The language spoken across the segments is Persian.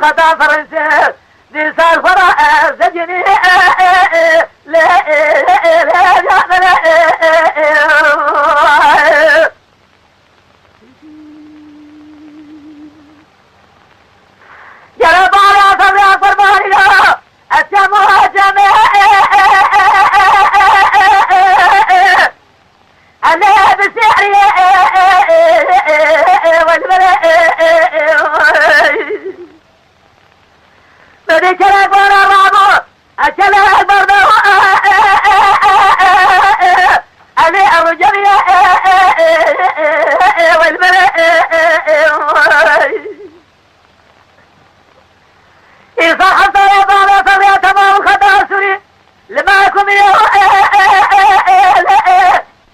خطا فرنسي دي صار فرع سجني لا جرب على صبر قرباني لا السماء جميع أنا بسحري بدي كلام ورا رابو أكله البرد أنا الرجل والملء إذا حتى يبغى صبي تمام خطأ سوري لما يكون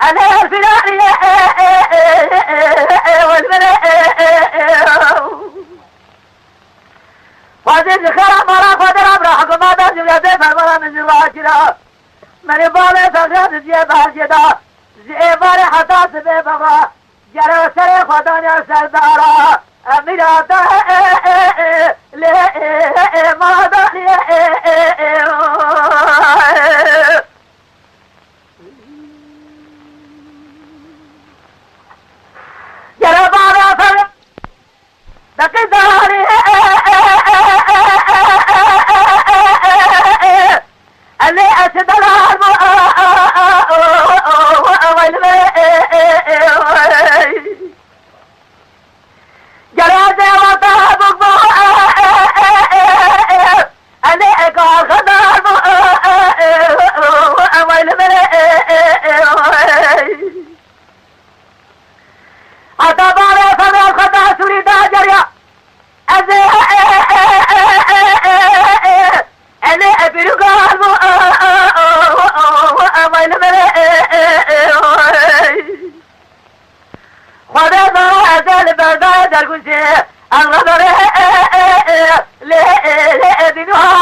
أنا الفلاني والملء وزيد خير مرا قدر أمر حكومات الجلدة فرمنا من الواجرة من بالي تغير زيبها جدا زيبار حتى سبيبها جرى سري خداني سردارا أميراتا ليه ماداني جرى بابا فرم دقيقاني اللي أسد العالم جرازة وطابق اللي أقال خدار حتى بارا فضل الخطا سوريدا جريا أنا أبرق خدا ما أزال برداء در گوشه الغدر لأدنها